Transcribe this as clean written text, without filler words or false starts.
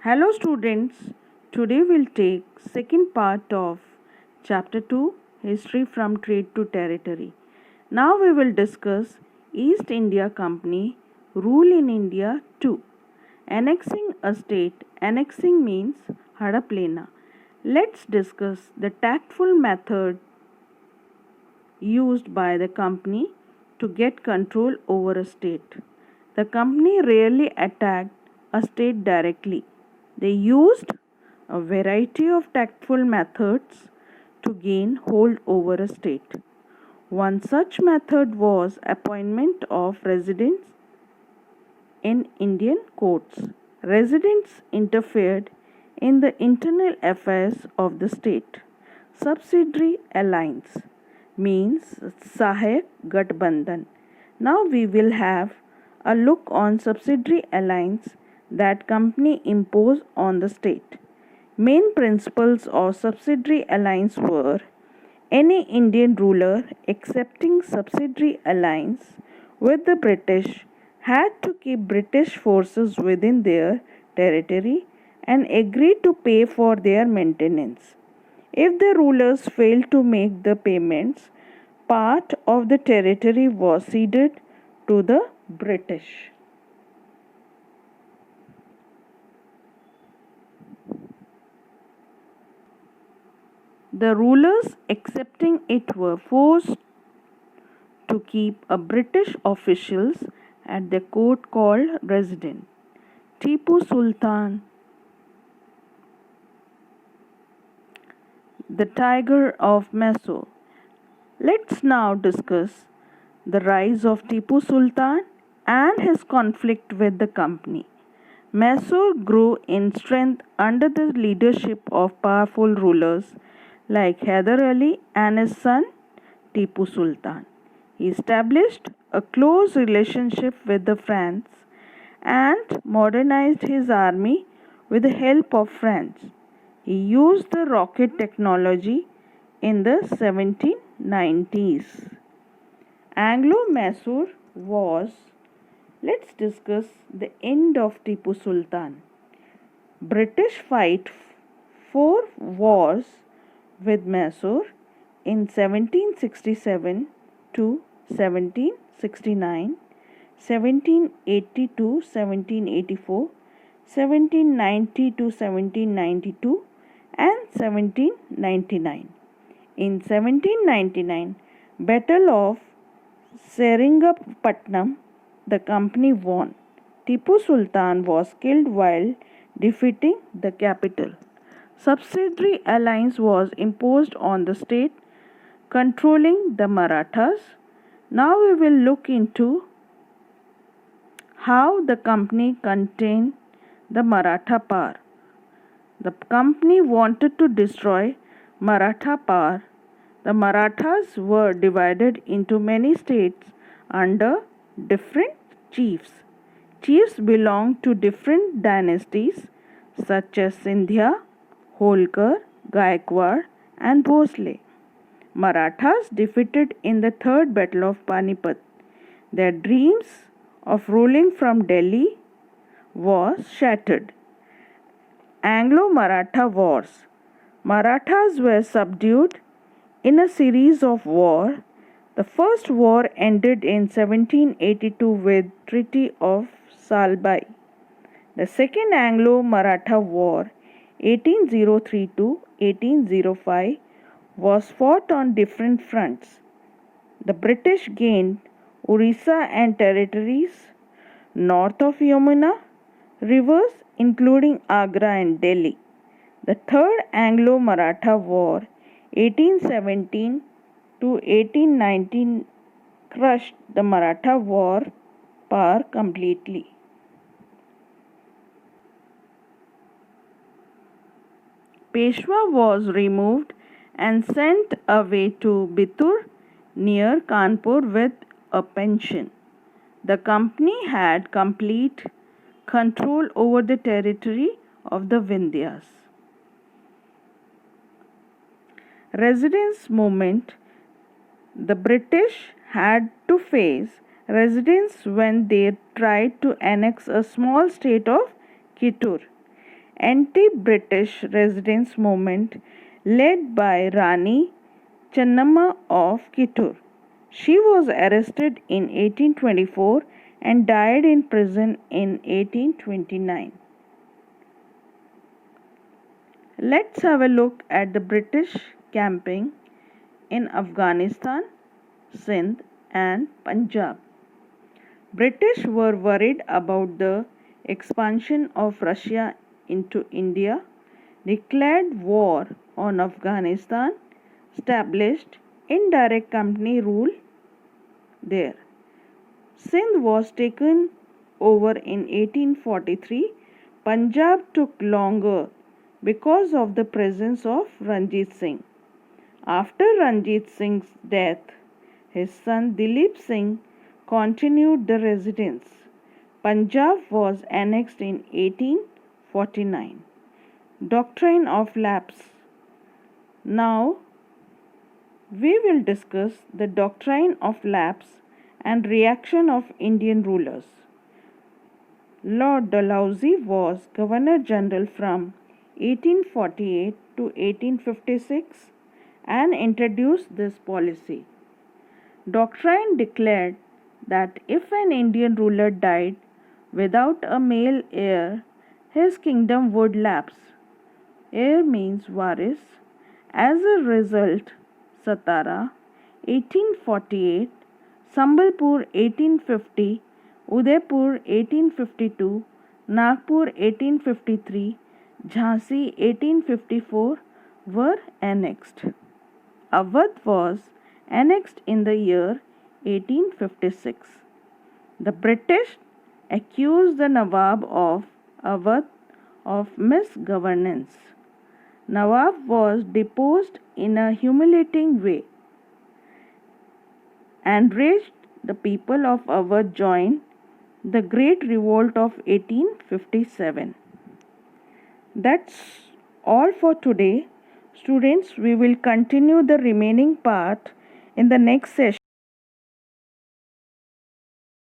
Hello students, today we'll take second part of chapter 2 History from Trade to Territory. Now we will discuss East India Company rule in India 2. Annexing a state. Annexing means Hadaplena. Let's discuss the tactful method used by the company to get control over a state. The company rarely attacked a state directly. They used a variety of tactful methods to gain hold over a state. One such method was appointment of residents in Indian courts. Residents interfered in the internal affairs of the state. Subsidiary alliance means Sahayak Gathbandhan. Now we will have a look on subsidiary alliance that company imposed on the state. Main principles of subsidiary alliance were any Indian ruler accepting subsidiary alliance with the British had to keep British forces within their territory and agree to pay for their maintenance. If the rulers failed to make the payments, part of the territory was ceded to the British. The rulers accepting it were forced to keep a British officials at the court called resident. Tipu Sultan, the tiger of Mysore. Let's now discuss the rise of Tipu Sultan and his conflict with the company. Mysore grew in strength under the leadership of powerful rulers like Hyder Ali and his son Tipu Sultan. He established a close relationship with the France and modernized his army with the help of France. He used the rocket technology in the 1790s. Anglo-Mysore Wars. Let's discuss the end of Tipu Sultan. British fight 4 wars with Mysore in 1767 to 1769, 1780 to 1784, 1790 to 1792 and 1799. In 1799, Battle of Seringapatnam, the company won. Tipu Sultan was killed while defeating the capital. Subsidiary alliance was imposed on the state controlling the Marathas. Now we will look into how the company contained the Maratha power. The company wanted to destroy Maratha power. The Marathas were divided into many states under different chiefs. Chiefs belonged to different dynasties such as Sindhya, Holkar, Gaikwad and Bhosle. Marathas defeated in the Third Battle of Panipat. Their dreams of ruling from Delhi was shattered. Anglo-Maratha Wars. Marathas were subdued in a series of wars. The first war ended in 1782 with Treaty of Salbai. The second Anglo-Maratha War 1803 to 1805 was fought on different fronts. The British gained Orissa and territories north of Yamuna rivers including Agra and Delhi. The Third Anglo-Maratha War 1817 to 1819 crushed the Maratha war power completely. Peshwa was removed and sent away to Bitur near Kanpur with a pension. The company had complete control over the territory of the Vindhyas. Residence movement. The British had to face residents when they tried to annex a small state of Kittur. anti-British resistance movement led by Rani Channamma of Kittur. She was arrested in 1824 and died in prison in 1829. Let's have a look at the British camping in Afghanistan, Sindh and Punjab. British were worried about the expansion of Russia into India, declared war on Afghanistan, established indirect company rule there. Sindh was taken over in 1843. Punjab took longer because of the presence of Ranjit Singh. After Ranjit Singh's death, his son Dilip Singh continued the residence. Punjab was annexed in 1849. Doctrine of lapse. Now we will discuss the doctrine of lapse and reaction of Indian rulers. Lord Dalhousie was Governor General from 1848 to 1856 and introduced this policy. Doctrine declared that if an Indian ruler died without a male heir, his kingdom would lapse. Heir means waris. As a result, Satara 1848, Sambalpur 1850, Udaipur 1852, Nagpur 1853, Jhansi 1854 were annexed. Awadh was annexed in the year 1856. The British accused the Nawab of Awadh of misgovernance. Nawab was deposed in a humiliating way. Enraged, the people of Awadh joined the Great Revolt of 1857. That's all for today. Students, we will continue the remaining part in the next session.